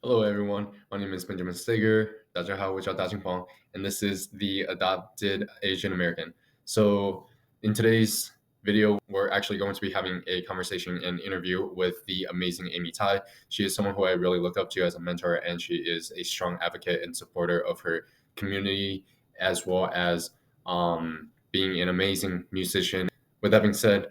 Hello, everyone. My name is Benjamin Steger. 大家好，我叫大庆鹏, and this is the Adopted Asian American. So, in today's video, we're actually going to be having a conversation and interview with the amazing Amy Tai. She is someone who I really look up to as a mentor, and she is a strong advocate and supporter of her community, as well as being an amazing musician. With that being said,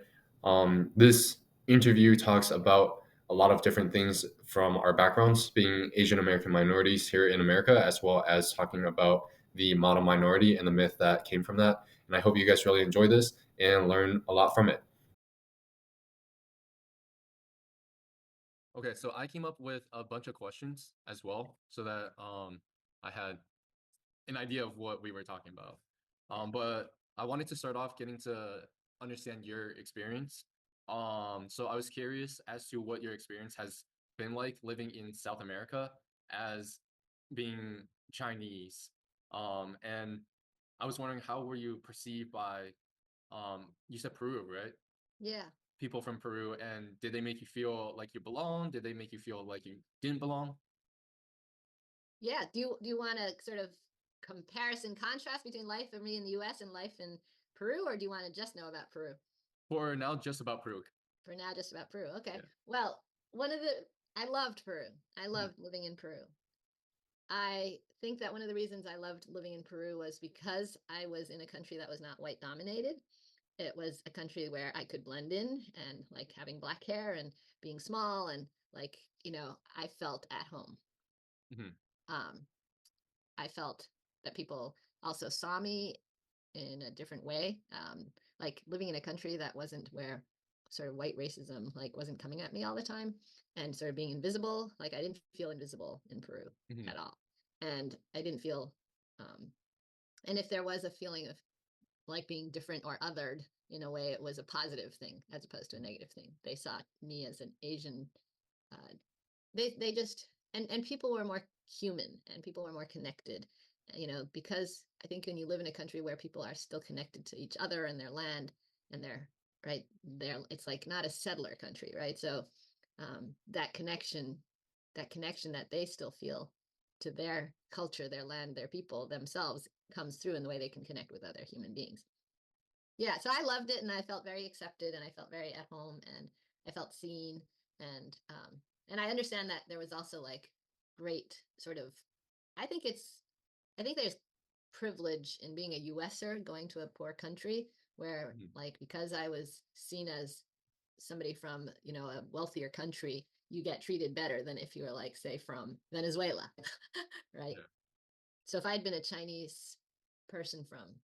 this interview talks about a lot of different things from our backgrounds, being Asian American minorities here in America, as well as talking about the model minority and the myth that came from that. And I hope you guys really enjoy this and learn a lot from it. Okay, so I came up with a bunch of questions as well, so that I had an idea of what we were talking about. But I wanted to start off getting to understand your experience. So I was curious as to what your experience has been like living in South America as being Chinese. And I was wondering, how were you perceived by you said Peru, right? Yeah. People from Peru, and did they make you feel like you belonged? Did they make you feel like you didn't belong? Yeah. Do you want a sort of comparison contrast between life for me in the US and life in Peru, or do you want to just know about Peru? For now, just about Peru. For now, just about Peru. Okay. Yeah. Well, I loved Peru. I loved living in Peru. I think that one of the reasons I loved living in Peru was because I was in a country that was not white dominated. It was a country where I could blend in, and like having black hair and being small, and like, I felt at home. Mhm. Um, I felt that people also saw me in a different way. Like living in a country that wasn't where sort of white racism like wasn't coming at me all the time, and sort of being invisible. Like I didn't feel invisible in Peru Mhm. at all, and I didn't feel. Um, and if there was a feeling of like being different or othered in a way, it was a positive thing as opposed to a negative thing. They saw me as an Asian. Uh, they just and people were more human, and people were more connected, because I think when you live in a country where people are still connected to each other and their land, and they're right there, it's like not a settler country, right? So that connection that they still feel to their culture, their land, their people themselves, comes through in the way they can connect with other human beings. Yeah, so I loved it, and I felt very accepted, and I felt very at home, and I felt seen, and and I understand that there was also like great sort of, I think it's, I think there's privilege in being a USer going to a poor country where, Mhm. like, because I was seen as somebody from, a wealthier country, you get treated better than if you were like, say, from Venezuela, right? Yeah. So if I'd been a Chinese person from,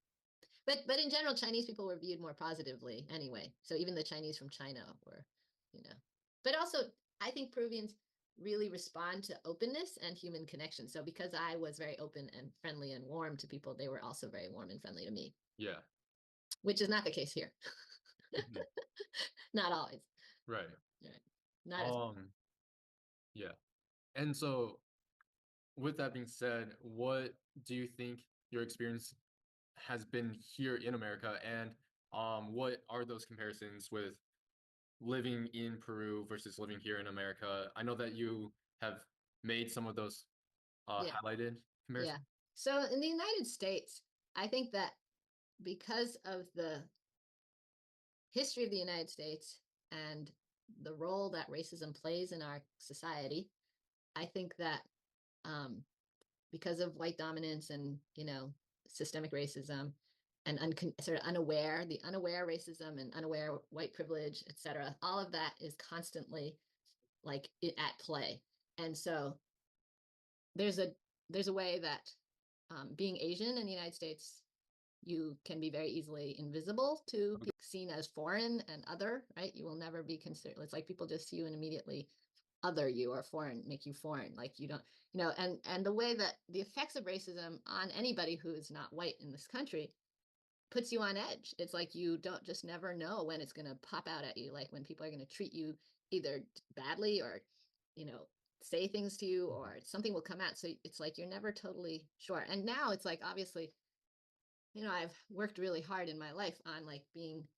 but in general, Chinese people were viewed more positively anyway. So even the Chinese from China were, you know. But also, I think Peruvians really respond to openness and human connection. So because I was very open and friendly and warm to people, they were also very warm and friendly to me, Yeah. which is not the case here. Mhm. Not always. Right. Right. Not as Um, yeah. And so with that being said, what do you think your experience has been here in America, and what are those comparisons with living in Peru versus living here in America? I know that you have made some of those yeah, highlighted yeah. comparisons. So in the United States, I think that because of the history of the United States and the role that racism plays in our society, I think that um, because of white dominance and systemic racism and sort of the unaware racism and unaware white privilege, etc., all of that is constantly like at play. And so there's a there's a way that being Asian in the United States, you can be very easily invisible to be seen as foreign and other, right? You will never be considered. It's like people just see you and immediately other you or foreign, make you foreign. Like you don't, and the way that the effects of racism on anybody who is not white in this country puts you on edge. It's like you don't just never know when it's going to pop out at you, like when people are going to treat you either badly or, you know, say things to you, Mhm. or something will come out. So it's like you're never totally sure. And now it's like obviously, I've worked really hard in my life on like being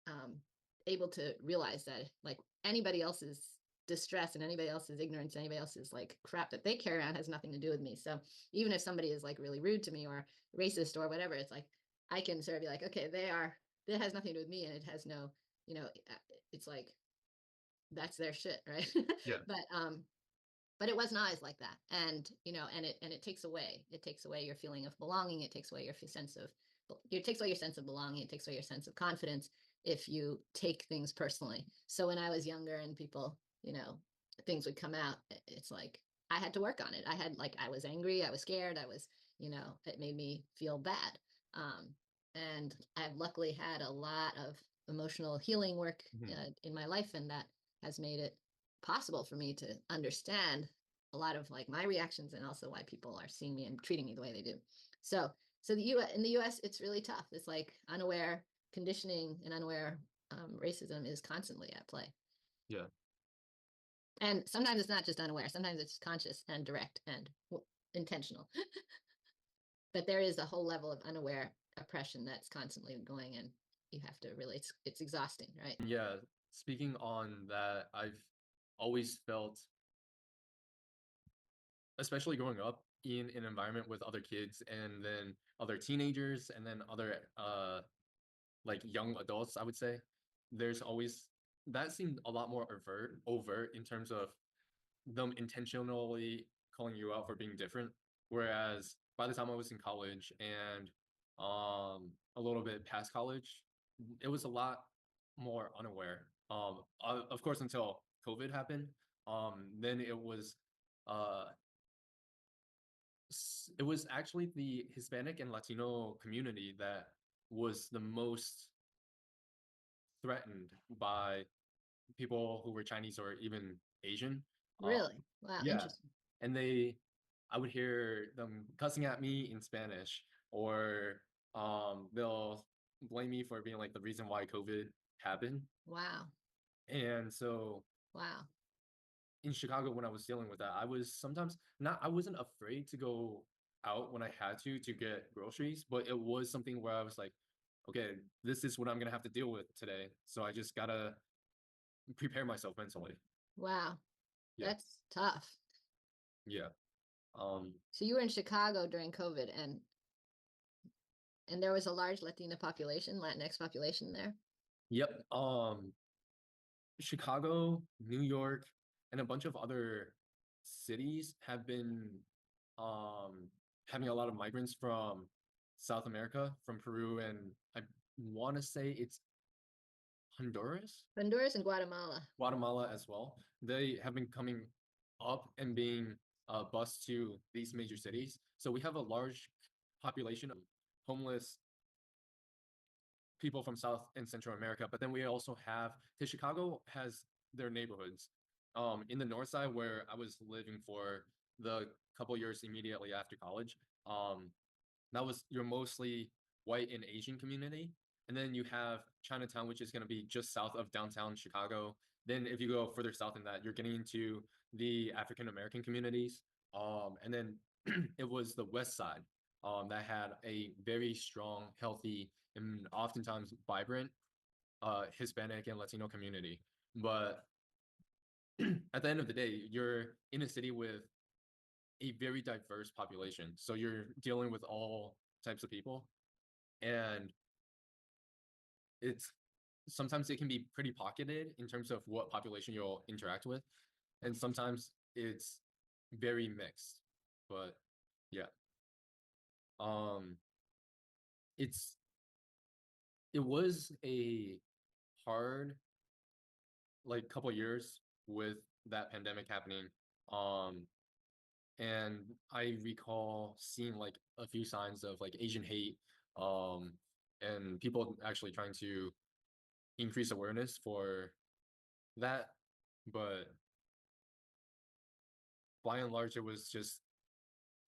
um, able to realize that like anybody else's distress and anybody else's ignorance, anybody else's like crap that they carry around has nothing to do with me. So even if somebody is like really rude to me or racist or whatever, it's like I can sort of be like, okay, that has nothing to do with me, and it has no, you know, it's like that's their shit, right? Yeah. But it wasn't always like that, and it takes away your feeling of belonging. It takes away your sense of it takes away your sense of belonging. It takes away your sense of confidence if you take things personally. So when I was younger and people, things would come out, it's like I had to work on it. I was angry, I was scared, it made me feel bad. And I've luckily had a lot of emotional healing work in my life, and that has made it possible for me to understand a lot of like my reactions, and also why people are seeing me and treating me the way they do. So in the US, it's really tough. It's like unaware conditioning and unaware racism is constantly at play. Yeah. And sometimes it's not just unaware. Sometimes it's conscious and direct and intentional. But there is a whole level of unaware oppression that's constantly going, and you have to really, it's exhausting, right? Yeah. Speaking on that, I've always felt, especially growing up in an environment with other kids and then other teenagers and then other like young adults, I would say, there's always that seemed a lot more overt in terms of them intentionally calling you out for being different. Whereas by the time I was in college and a little bit past college, it was a lot more unaware. Of course, until COVID happened, then uh, it was actually the Hispanic and Latino community that was the most threatened by people who were Chinese or even Asian. Really? Wow, Yeah, interesting. and I would hear them cussing at me in Spanish, or they'll blame me for being like the reason why COVID happened. Wow. And so Wow. in Chicago, when I was dealing with that, I was sometimes not, I wasn't afraid to go out when I had to get groceries, but it was something where I was like, okay, this is what I'm gonna have to deal with today. So I just gotta prepare myself mentally. Wow. Yeah, That's tough. yeah. Um, So you were in Chicago during COVID, and there was a large Latina population, Latinx population there. yep. Chicago, New York, and a bunch of other cities have been um, having a lot of migrants from South America, from Peru, and I want to say it's Honduras, Honduras and Guatemala. Guatemala as well. They have been coming up and being bused to these major cities. So we have a large population of homeless people from South and Central America, but then we also have, because Chicago has their neighborhoods. In the north side where I was living for the couple years immediately after college, that was your mostly white and Asian community. And then you have Chinatown, which is going to be just south of downtown Chicago. Then if you go further south than that, you're getting into the African American communities. And then it was the west side that had a very strong, healthy, and oftentimes vibrant Hispanic and Latino community. But at the end of the day, you're in a city with a very diverse population. So you're dealing with all types of people. And it's sometimes it can be pretty pocketed in terms of what population you'll interact with. And sometimes it's very mixed. But yeah. Um it's it was a hard like couple years with that pandemic happening. Um and I recall seeing like a few signs of like Asian hate, um, and people actually trying to increase awareness for that. But by and large, it was just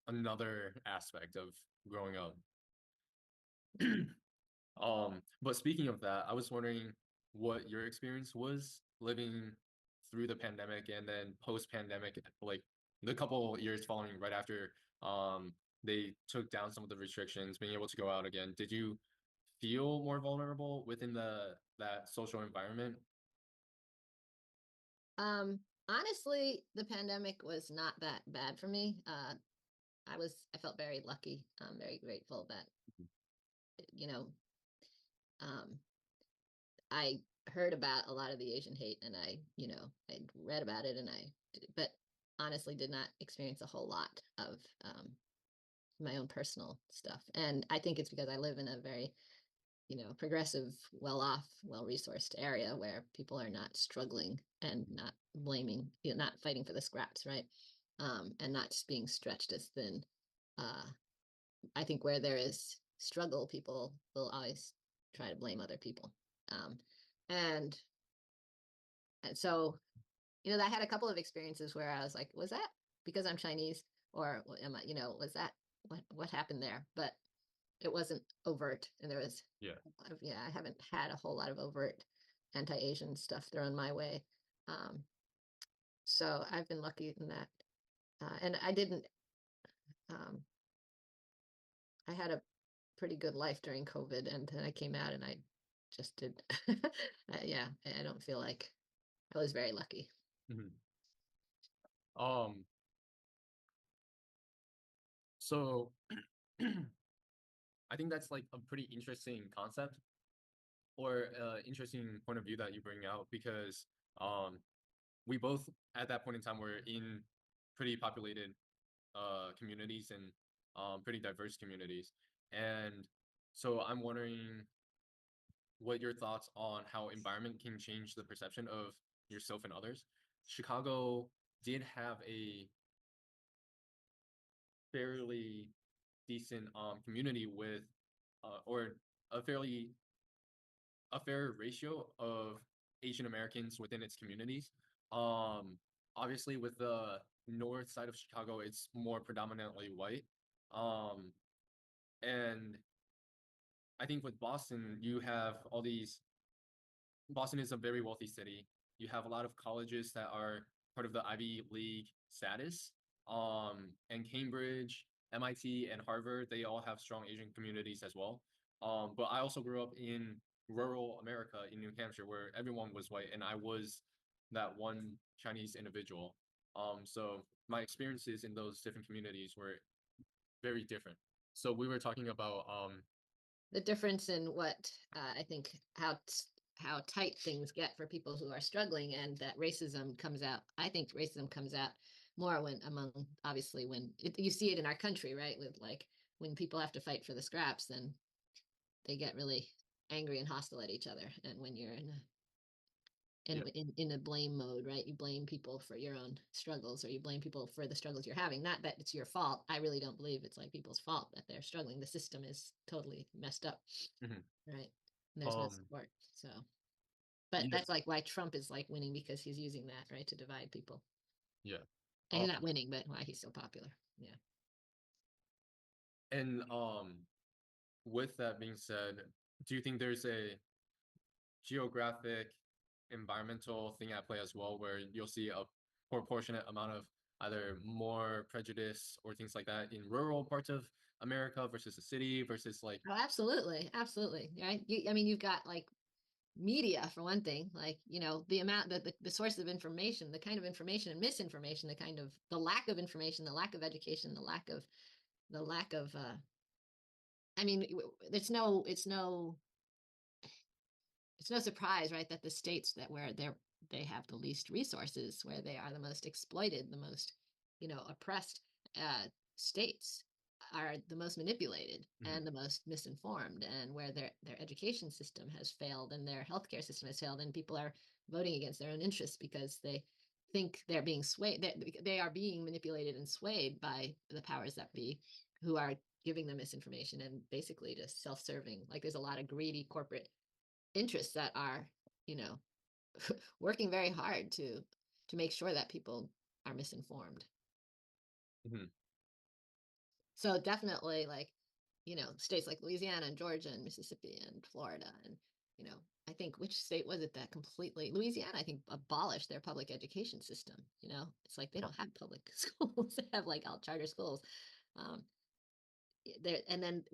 another aspect of growing up. But speaking of that, I was wondering what your experience was living through the pandemic and then post-pandemic, like the couple years following right after they took down some of the restrictions, being able to go out again. Did you feel more vulnerable within the that social environment? Honestly, the pandemic was not that bad for me. I felt very lucky. I'm very grateful that, you know, um, I heard about a lot of the Asian hate, and I read about it, but honestly did not experience a whole lot of my own personal stuff. And I think it's because I live in a very, progressive, well off, well resourced area where people are not struggling and not blaming, not fighting for the scraps, right? And not just being stretched as thin. Uh, I think where there is struggle, people will always try to blame other people. Um, and and so, I had a couple of experiences where I was like, was that because I'm Chinese, or am I, was that what happened there? But it wasn't overt, and there was, Yeah. yeah, I haven't had a whole lot of overt anti-Asian stuff thrown my way. Um, so I've been lucky in that. And I didn't, um, I had a pretty good life during COVID, and then I came out and I just did, yeah, I don't feel like I was very lucky. Mhm. Um, so I think that's like a pretty interesting concept or interesting point of view that you bring out because um, we both at that point in time were in pretty populated communities and pretty diverse communities. And so I'm wondering what your thoughts on how environment can change the perception of yourself and others. Chicago did have a fairly decent community with or a fairly a fair ratio of Asian Americans within its communities. Um, Obviously, with the north side of Chicago, it's more predominantly white. Um, and I think with Boston, you have all these. Boston is a very wealthy city. You have a lot of colleges that are part of the Ivy League status. And Cambridge, MIT, and Harvard, they all have strong Asian communities as well. But I also grew up in rural America in New Hampshire where everyone was white and I was that one Chinese individual. So my experiences in those different communities were very different. So we were talking about The difference in what, I think, how tight things get for people who are struggling, and that racism comes out. I think racism comes out more when among, obviously, when you see it in our country, right? With, like, when people have to fight for the scraps, then they get really angry and hostile at each other. And when you're yeah. in a blame mode, right? You blame people for your own struggles, or you blame people for the struggles you're having. Not that it's your fault. I really don't believe it's like people's fault that they're struggling. The system is totally messed up, Mhm. right? And there's no Um support. So, but yeah, that's like why Trump is like winning, because he's using that, right, to divide people. yeah. And he's not winning, but why he's so popular. Yeah. And with that being said, do you think there's a geographic, environmental thing at play as well, where you'll see a proportionate amount of either more prejudice or things like that in rural parts of America versus the city versus like, Oh, absolutely, absolutely. Right. I mean, you've got like media for one thing, like, the amount that the source of information, the kind of information and misinformation, the lack of information, the lack of education, the lack of I mean, it's no surprise, right, that the states that where they have the least resources, where they are the most exploited, the most, oppressed, states, are the most manipulated mhm, and the most misinformed, and where their education system has failed and their healthcare system has failed, and people are voting against their own interests because they think they're being swayed. They are being manipulated and swayed by the powers that be, who are giving them misinformation and basically just self-serving. Like, there's a lot of greedy corporate interests that are, you know, working very hard to make sure that people are misinformed. mhm, So definitely, like, states like Louisiana and Georgia and Mississippi and Florida, and, I think, which state was it that completely, Louisiana, I think, abolished their public education system. It's like they don't have public schools. They have like all charter schools. Um, there, and then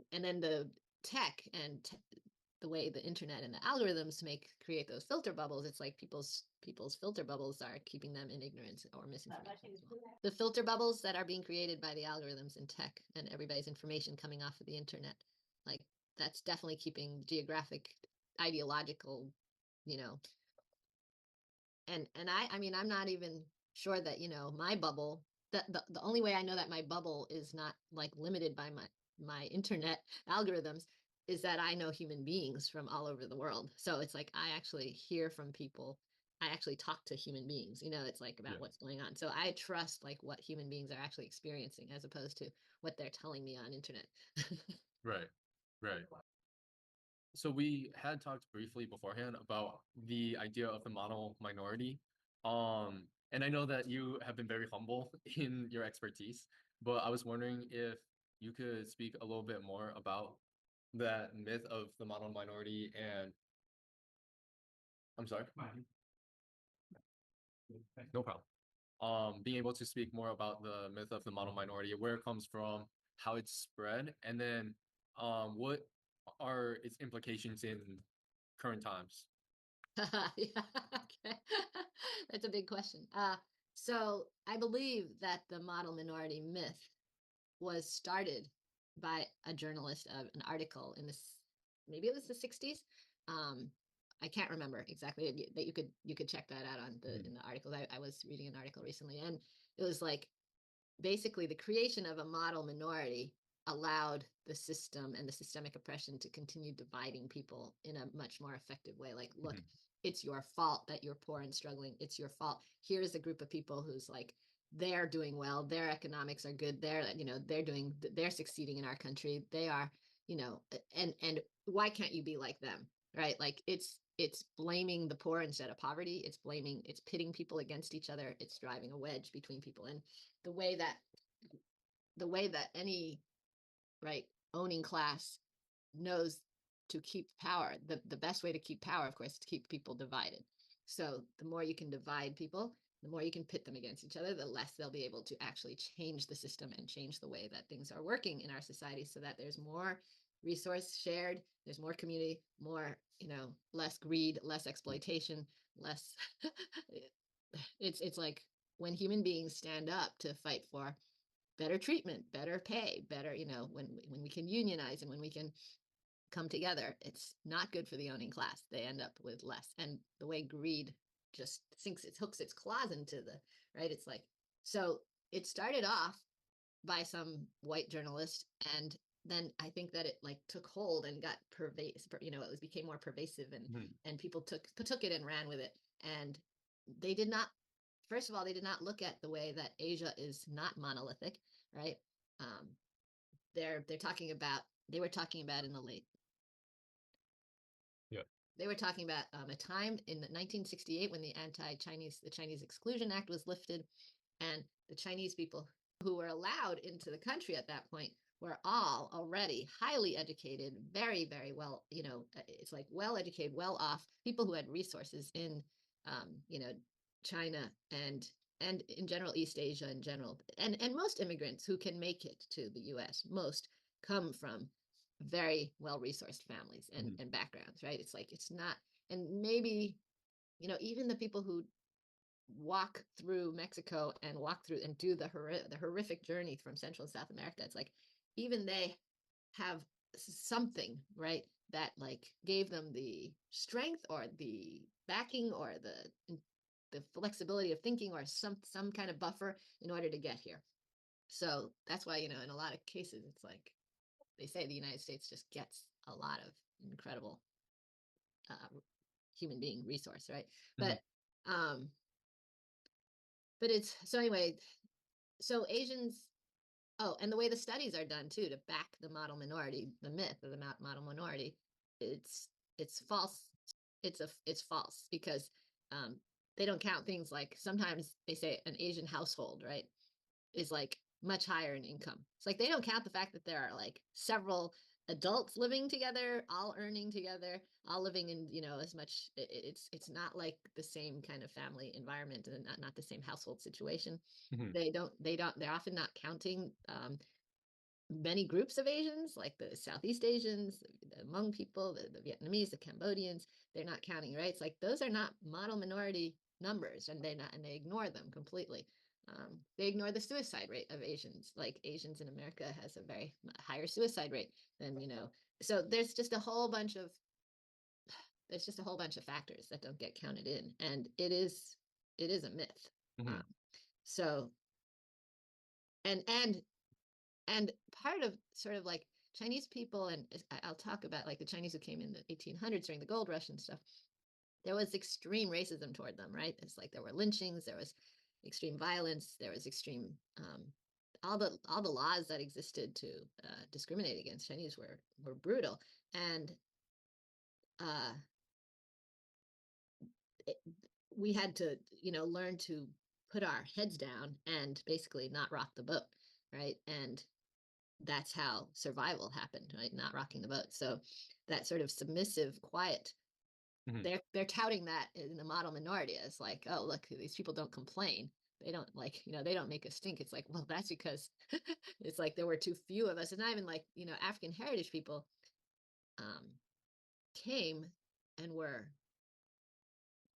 the tech and the way the internet and the algorithms create those filter bubbles, it's like people's filter bubbles are keeping them in ignorance or misinformation as well. The filter bubbles that are being created by the algorithms in tech and everybody's information coming off of the internet, like that's definitely keeping geographic, ideological, you know. And I mean, I'm not even sure that, you know, my bubble, that the only way I know that my bubble is not like limited by my internet algorithms is that I know human beings from all over the world. So it's like I actually hear from people. I actually talk to human beings, you know, it's like about what's going on. So I trust like what human beings are actually experiencing as opposed to what they're telling me on internet. Right. Right. So we had talked briefly beforehand about the idea of the model minority. And I know that you have been very humble in your expertise, but I was wondering if you could speak a little bit more about that myth of the model minority and I'm sorry. No problem. Being able to speak more about the myth of the model minority, where it comes from, how it's spread, and then what are its implications in current times? Yeah, okay. That's a big question. So I believe that the model minority myth was started by a journalist of an article in this, maybe it was the 60s. Um, I can't remember exactly, that you could check that out on the in the article. I was reading an article recently, and it was like basically the creation of a model minority allowed the system and the systemic oppression to continue dividing people in a much more effective way. Like, look, it's your fault that you're poor and struggling. It's your fault. Here's a group of people who's like, they're doing well. Their economics are good. They're succeeding in our country. They are, you know, and why can't you be like them? Right? Like it's blaming the poor instead of poverty. It's pitting people against each other. It's driving a wedge between people. And the way that any right owning class knows to keep power, the best way to keep power, of course, is to keep people divided. So the more you can divide people, the more you can pit them against each other, the less they'll be able to actually change the system and change the way that things are working in our society, so that there's more resource shared, there's more community, more, you know, less greed, less exploitation, less it's like when human beings stand up to fight for better treatment, better pay, better, you know, when we can unionize and when we can come together, it's not good for the owning class. They end up with less. And the way greed just hooks its claws into the, right? It's like, so it started off by some white journalist, and then I think that it like took hold and got pervasive, you know, became more pervasive, and people took it and ran with it. And they did not, first of all, they did not look at the way that Asia is not monolithic, right? Um, they're talking about, they were talking about in the late, Yeah. they were talking about a time in 1968 when the Chinese Exclusion Act was lifted, and the Chinese people who were allowed into the country at that point were all already highly educated, very, very well, you know, it's like well educated, well off people who had resources in, you know, China and in general East Asia in general, and most immigrants who can make it to the U.S. most come from very well resourced families and backgrounds, right? It's like it's not, and maybe, you know, even the people who walk through Mexico and walk through and do the horrific journey from Central and South America, it's like even they have something, right, that like gave them the strength or the backing or the flexibility of thinking or some kind of buffer in order to get here. So that's why, you know, in a lot of cases, it's like they say the United States just gets a lot of incredible human being resource, right? Um, but it's so anyway. So Asians, oh, and the way the studies are done too to back the model minority, the myth of the model minority, it's false. It's false because they don't count things like, sometimes they say an Asian household, right, is like much higher in income. It's like they don't count the fact that there are like several adults living together, all earning together, all living in, you know, as much, it's not like the same kind of family environment and not the same household situation. They're often not counting many groups of Asians, like the Southeast Asians, the Hmong people, the Vietnamese, the Cambodians, they're not counting, right? It's like those are not model minority numbers, and they ignore them completely. They ignore the suicide rate of Asians. Like Asians in America has a very higher suicide rate than, so there's just a whole bunch of factors that don't get counted in, and it is a myth. Mm-hmm. So and part of sort of like Chinese people, and I'll talk about like the Chinese who came in the 1800s during the gold rush and stuff. There was extreme racism toward them, right? It's like there were lynchings, there was extreme violence, there was extreme all the laws that existed to discriminate against Chinese were brutal, and uh, it, we had to learn to put our heads down and basically not rock the boat, right? And that's how survival happened, right? Not rocking the boat. So that sort of submissive, quiet, Mm-hmm. they're touting that in the model minority as like, oh, look, these people don't complain. They don't they don't make a stink. It's like, well, that's because it's like there were too few of us. It's not even like, African heritage people um, came and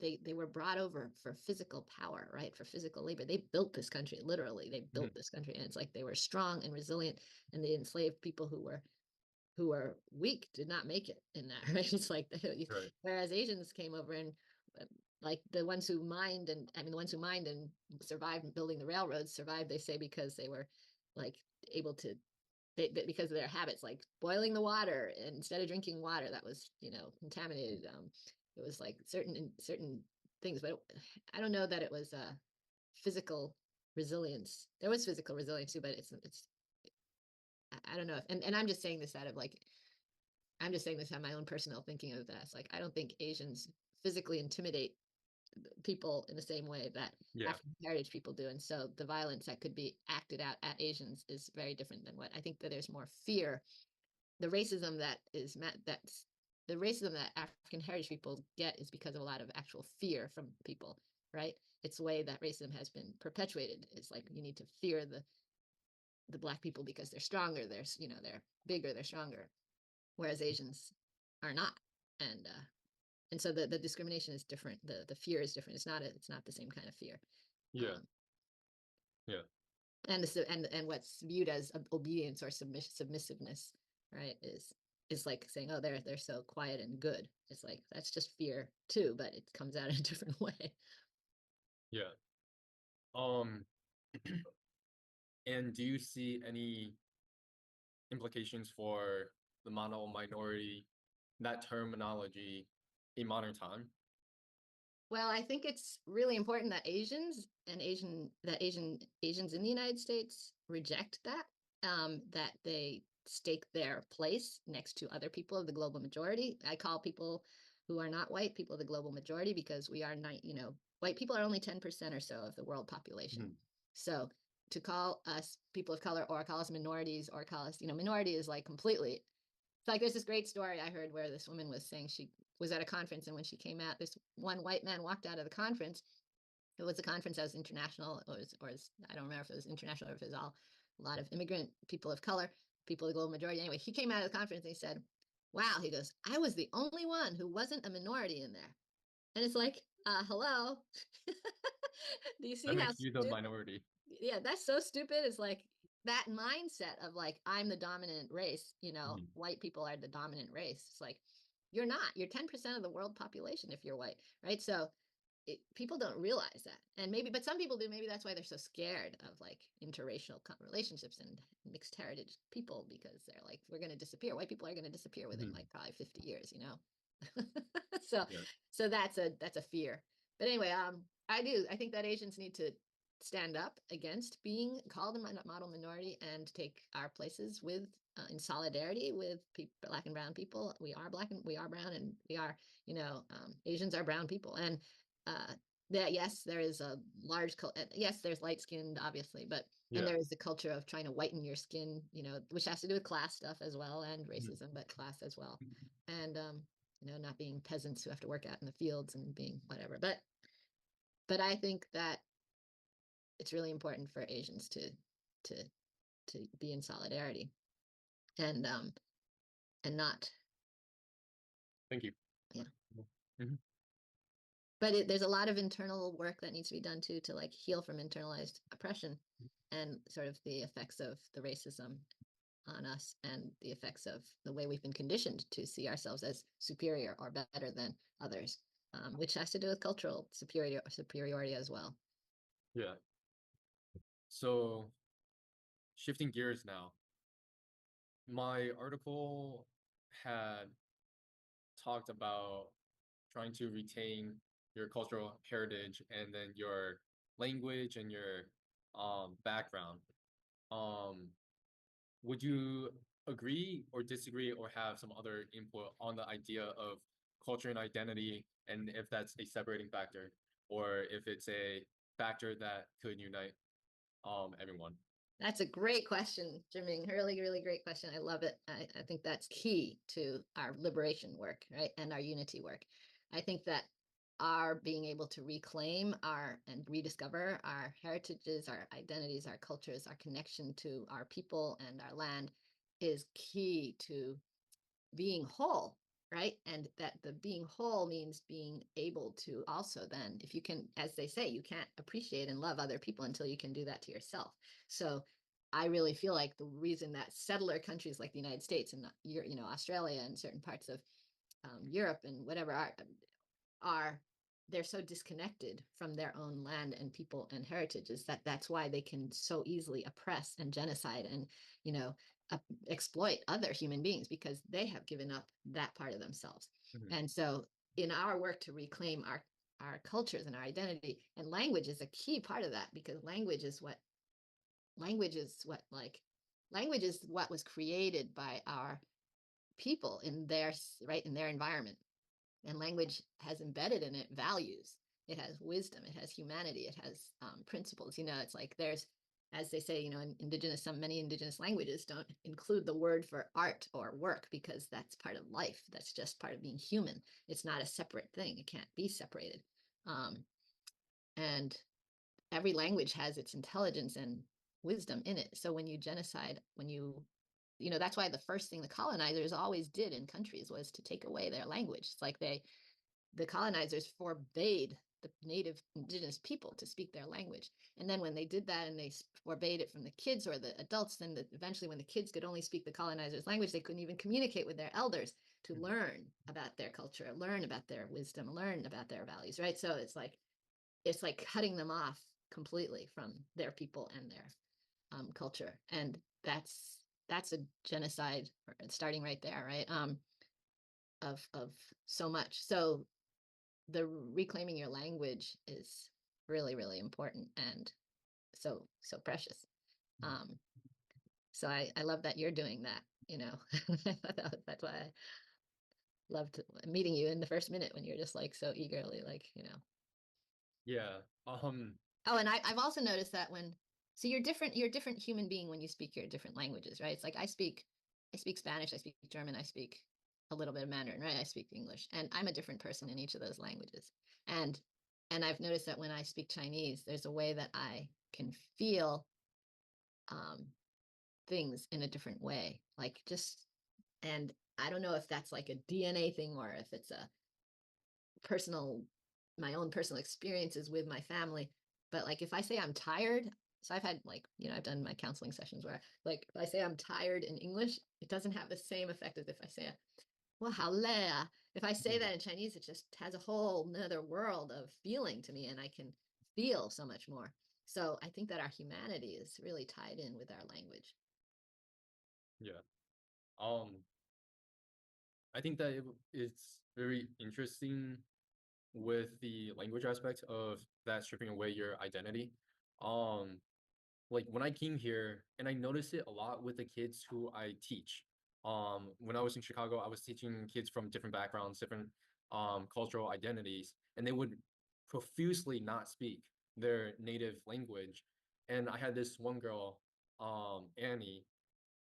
they were brought over for physical power, right? For physical labor. They built this country, literally. They built this country, and it's like they were strong and resilient, and they enslaved people who were weak did not make it in that, right? It's like Right. whereas Asians came over and like the ones who mined and survived building the railroads survived, they say, because they were like able to because of their habits, like boiling the water instead of drinking water that was contaminated. It was like certain things, but I don't know that it was physical resilience. There was physical resilience too, but it's I don't know if, and I'm just saying this out of like I'm just saying this out of my own personal thinking of this. Like I don't think Asians physically intimidate people in the same way that Yeah. African heritage people do, and so the violence that could be acted out at Asians is very different than what I think. That there's more fear. The racism that is that's the racism that African heritage people get is because of a lot of actual fear from people, right? It's the way that racism has been perpetuated. It's like you need to fear the black people because they're stronger, they're bigger, they're stronger, whereas Asians are not. And so the discrimination is different. The fear is different. It's not the same kind of fear. Yeah. Um, Yeah. and what's viewed as obedience or submissiveness, right, is like saying, oh, they're so quiet and good. It's like that's just fear too, but it comes out in a different way. Yeah. Um, and do you see any implications for the model minority, that terminology in modern time? Well, I think it's really important that Asians in the United States reject that, that they stake their place next to other people of the global majority. I call people who are not white people the global majority because we are not, white people are only 10% or so of the world population. Mm-hmm. So to call us people of color or call us minorities or call us, minority is like completely, it's like there's this great story I heard where this woman was saying she was at a conference, and when she came out, this one white man walked out of the conference. It was a conference that was international, I don't remember if it was international or if it was all a lot of immigrant people of color, people of the global majority. Anyway, he came out of the conference and he said, "Wow," he goes, "I was the only one who wasn't a minority in there." And it's like, hello, do you That see how makes you the stupid? minority. Yeah, that's so stupid. It's like that mindset of like I'm the dominant race, Mm-hmm. white people are the dominant race. It's like you're not. You're 10% of the world population if you're white, right? So people don't realize that, and but some people do. Maybe that's why they're so scared of like interracial relationships and mixed heritage people, because they're like, we're going to disappear. White people are going to disappear within Mm-hmm. like probably 50 years. so Yeah. so that's a fear. But anyway, I think that Asians need to stand up against being called a model minority and take our places with in solidarity with black and brown people. We are black and we are brown, and we are, Asians are brown people. And that, yes, there is a large yes, there's light skinned, obviously, but and Yeah. there is the culture of trying to whiten your skin, which has to do with class stuff as well, and Mm-hmm. racism, but class as well. And not being peasants who have to work out in the fields and being whatever. But I think that it's really important for Asians to to be in solidarity. and not, Thank you. yeah. Mhm. But there's a lot of internal work that needs to be done too to like heal from internalized oppression and sort of the effects of the racism on us and the effects of the way we've been conditioned to see ourselves as superior or better than others, which has to do with cultural superiority as well. Yeah. So shifting gears now, my article had talked about trying to retain your cultural heritage and then your language and your background. Um, would you agree or disagree or have some other input on the idea of culture and identity, and if that's a separating factor or if it's a factor that could unite everyone? That's a great question, Jimmy. Really, really great question. I love it. I think that's key to our liberation work, right? And our unity work. I think that our being able to reclaim our and rediscover our heritages, our identities, our cultures, our connection to our people and our land is key to being whole, right? And that the being whole means being able to also then, if you can, as they say, you can't appreciate and love other people until you can do that to yourself. So I really feel like the reason that settler countries like the United States and Australia and certain parts of Europe and whatever are they're so disconnected from their own land and people and heritages that's why they can so easily oppress and genocide and you know exploit other human beings because they have given up that part of themselves. Mhm. And so in our work to reclaim our cultures and our identity, and language is a key part of that because language is what like language is what was created by our people in their right in their environment, and language has embedded in it values, it has wisdom, it has humanity, it has principles. It's like there's, as they say, in many indigenous languages don't include the word for art or work because that's part of life, that's just part of being human. It's not a separate thing, it can't be separated. And every language has its intelligence and wisdom in it. So when you genocide, that's why the first thing the colonizers always did in countries was to take away their language. It's like the colonizers forbade the native indigenous people to speak their language. And then when they did that and they forbade it from the kids or the adults, then eventually when the kids could only speak the colonizers' language, they couldn't even communicate with their elders to learn about their culture, learn about their wisdom, learn about their values, right? So it's like cutting them off completely from their people and their culture. And that's a genocide starting right there, right? Of so much. So the reclaiming your language is really, really important and so precious. Um, so I love that you're doing that. That's why I loved meeting you in the first minute when you're just like so eagerly like. Yeah. Oh, and I've also noticed that so you're a different human being when you speak your different languages, right? It's like I speak Spanish, I speak German, I speak a little bit of Mandarin, right? I speak English, and I'm a different person in each of those languages. And I've noticed that when I speak Chinese, there's a way that I can feel um, things in a different way, like and I don't know if that's like a DNA thing or if it's a personal my own personal experiences with my family. But like if I say I'm tired, so I've had I've done my counseling sessions where like if I say I'm tired in English, it doesn't have the same effect as if I say well how le. If I say that in Chinese, it just has a whole nother world of feeling to me and I can feel so much more. So I think that our humanity is really tied in with our language. Yeah. Um, I think that it's very interesting with the language aspect of that stripping away your identity. Um, like when I came here, and I noticed it a lot with the kids who I teach. When I was in Chicago, I was teaching kids from different backgrounds, different cultural identities, and they would profusely not speak their native language. And I had this one girl, Annie,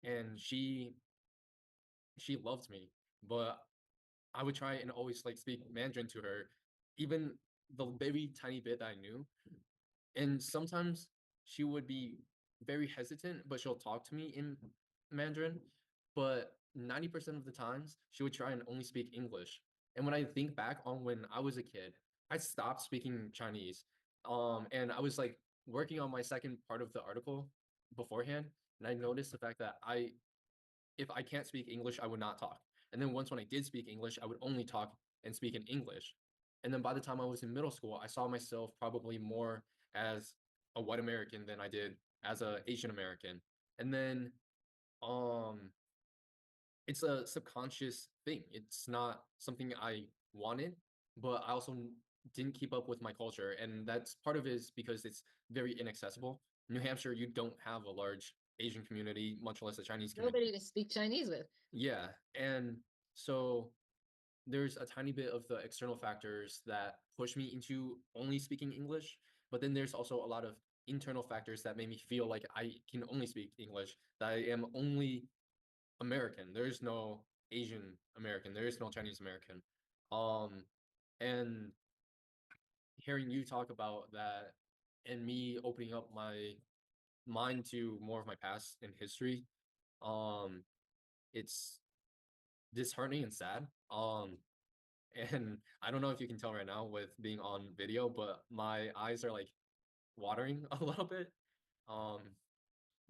and she loved me, but I would try and always like speak Mandarin to her, even the very tiny bit that I knew. And sometimes she would be very hesitant, but she'll talk to me in Mandarin. but 90% of the times she would try and only speak English. And when I think back on when I was a kid, I stopped speaking Chinese. And I was like working on my second part of the article beforehand, and I noticed the fact that if I can't speak English, I would not talk. And then once when I did speak English, I would only talk and speak in English. And then by the time I was in middle school, I saw myself probably more as a white American than I did as a Asian American. And then um it's a subconscious thing. It's not something I wanted, but I also didn't keep up with my culture. And that's part of it is because it's very inaccessible. New Hampshire, you don't have a large Asian community, much less a Chinese community. Nobody to speak Chinese with. Yeah. And so there's a tiny bit of the external factors that push me into only speaking English, but then there's also a lot of internal factors that make me feel like I can only speak English, that I am only American. There's no Asian American. There is no Chinese American. Um, and hearing you talk about that and me opening up my mind to more of my past and history, um, it's disheartening and sad. And I don't know if you can tell right now with being on video, but my eyes are like watering a little bit. Um,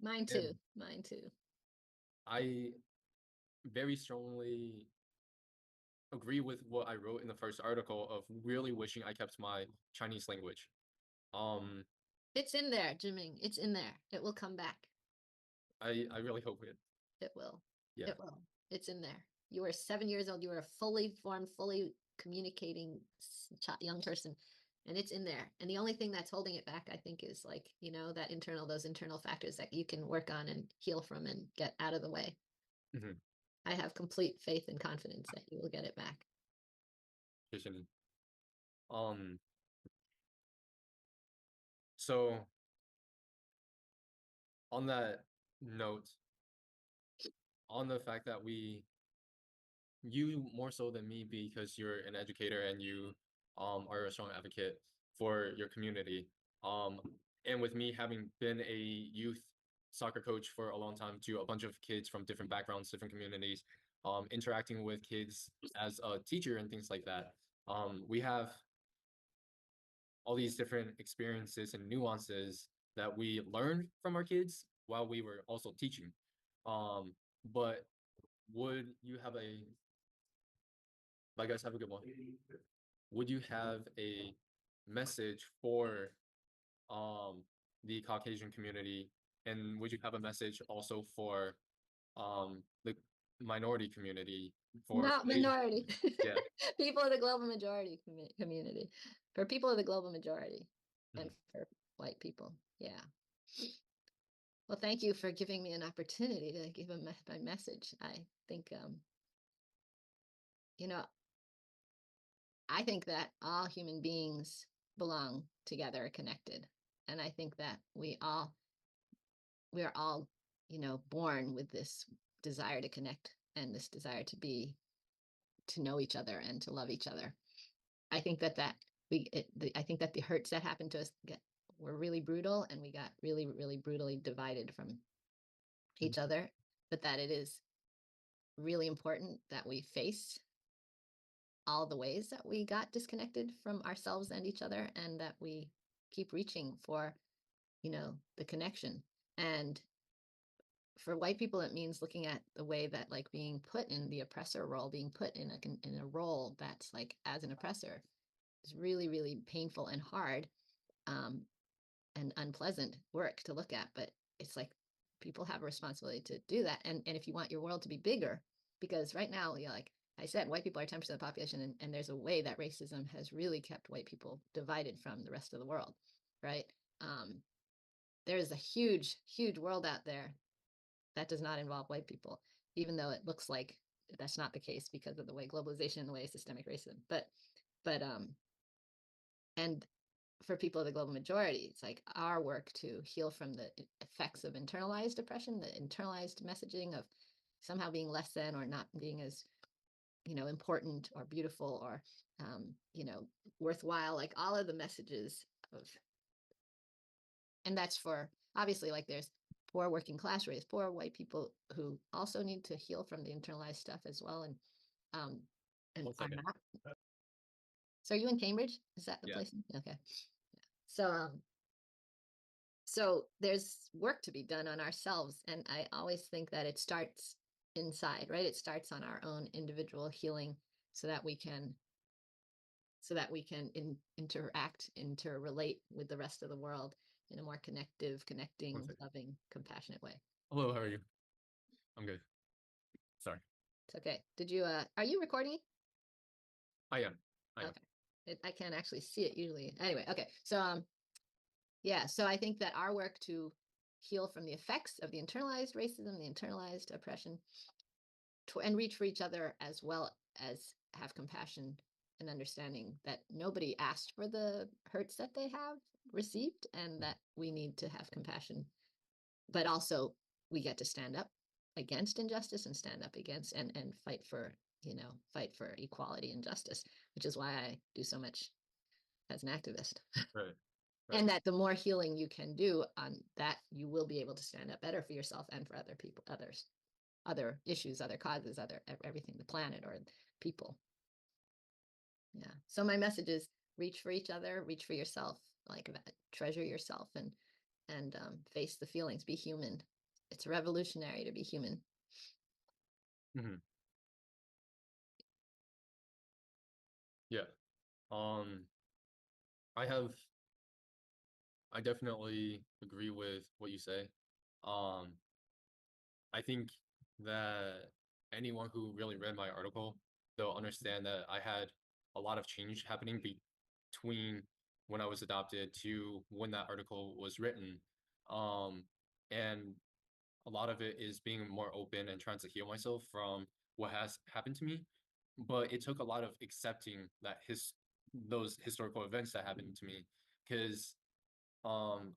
Mine and too. Mine too. I very strongly agree with what I wrote in the first article of really wishing I kept my Chinese language. Um, It's in there, Jiming. It's in there. It will come back. I really hope it. It will. Yeah. It will. It's in there. You are 7 years old. You are a fully formed, fully communicating young person, and it's in there. And the only thing that's holding it back, I think, is like, those internal factors that you can work on and heal from and get out of the way. Mhm. I have complete faith and confidence that you will get it back. Um, so on that note, on the fact that you more so than me because you're an educator and you are a strong advocate for your community. Um, and with me having been a youth soccer coach for a long time to a bunch of kids from different backgrounds, different communities, interacting with kids as a teacher and things like that. We have all these different experiences and nuances that we learned from our kids while we were also teaching. But would you have a, bye guys, have a good one. Would you have a message for um the Caucasian community, and would you have a message also for the minority community for Not Asian? minority. Yeah. People of the global majority community. For people of the global majority and Mhm. for white people. Yeah. Well, thank you for giving me an opportunity to give my message. I think, you know, I think that all human beings belong together, connected. And I think that we are all, born with this desire to connect and this desire to know each other and to love each other. I think I think that the hurts that happened to us were really brutal, and we got really, really brutally divided from each other, but that it is really important that we face all the ways that we got disconnected from ourselves and each other, and that we keep reaching for, the connection. And for white people, it means looking at the way that, like, being put in the oppressor role, being put in a role that's like as an oppressor is really, really painful and hard, um, and unpleasant work to look at. But it's like people have a responsibility to do that. And if you want your world to be bigger, because right now, like I said, white people are 10% of the population, and there's a way that racism has really kept white people divided from the rest of the world, right? There is a huge, huge world out there that does not involve white people, even though it looks like that's not the case because of the way globalization and the way systemic racism. But and for people of the global majority, it's like our work to heal from the effects of internalized oppression, the internalized messaging of somehow being less than or not being as, important or beautiful or, worthwhile, like all of the messages of, and that's for obviously, like, there's poor working class race, poor white people who also need to heal from the internalized stuff as well. And One are second. not. So are you in Cambridge? Is that the Yeah. place? Okay. So there's work to be done on ourselves, and I always think that it starts inside, right? It starts on our own individual healing, so that we can interact, interrelate with the rest of the world in a more connecting, loving, compassionate way. Hello, how are you? I'm good. Sorry. It's okay. Did you are you recording? I am. Okay. I can't actually see it usually. Anyway, okay. So yeah, so I think that our work to heal from the effects of the internalized racism, the internalized oppression, and reach for each other, as well as have compassion and understanding that nobody asked for the hurts that they have received, and that we need to have compassion, but also we get to stand up against injustice and stand up against and fight for, fight for equality and justice, which is why I do so much as an activist. Right. And that the more healing you can do on that, you will be able to stand up better for yourself and for other people, other issues, other causes, other everything, the planet or people. Yeah. So my message is reach for each other, reach for yourself, like treasure yourself, and face the feelings, be human. It's revolutionary to be human. Mm-hmm. Yeah. I definitely agree with what you say. Um, I think that anyone who really read my article, they'll understand that I had a lot of change happening between when I was adopted to when that article was written. And a lot of it is being more open and trying to heal myself from what has happened to me. But it took a lot of accepting that those historical events that happened to me, because um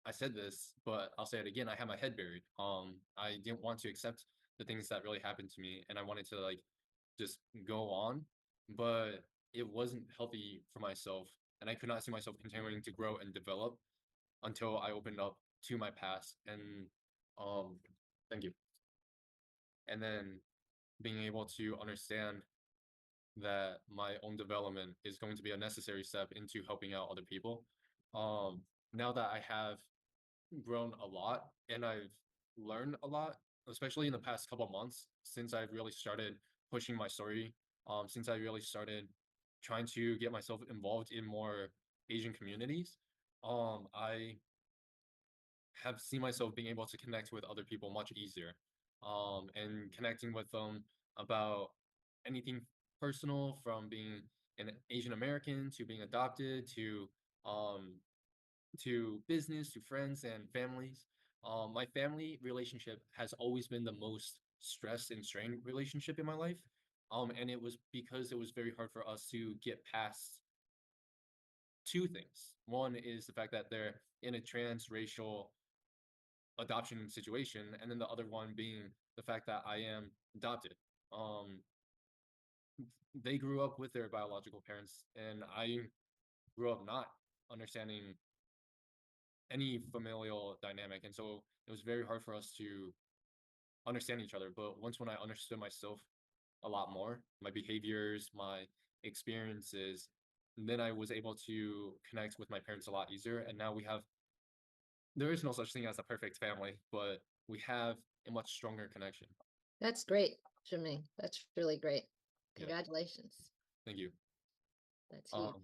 I said this, but I'll say it again. I had my head buried. I didn't want to accept the things that really happened to me, and I wanted to like just go on, but it wasn't healthy for myself, and I could not see myself continuing to grow and develop until I opened up to my past. And um, thank you. And then being able to understand that my own development is going to be a necessary step into helping out other people. Now that I have grown a lot and I've learned a lot, especially in the past couple of months since I've really started pushing my story, since I really started trying to get myself involved in more Asian communities. I have seen myself being able to connect with other people much easier, and connecting with them about anything personal, from being an Asian American to being adopted um, to business, to friends and families. My family relationship has always been the most stressed and strained relationship in my life. And it was because it was very hard for us to get past two things. One is the fact that they're in a transracial adoption situation, and then the other one being the fact that I am adopted. Um, they grew up with their biological parents, and I grew up not understanding any familial dynamic, and so it was very hard for us to understand each other. But once when I understood myself a lot more, my behaviors, my experiences, then I was able to connect with my parents a lot easier. And now there is no such thing as a perfect family, but we have a much stronger connection. That's great, Jimmy. That's really great. Yeah, Congratulations. thank you. That's huge.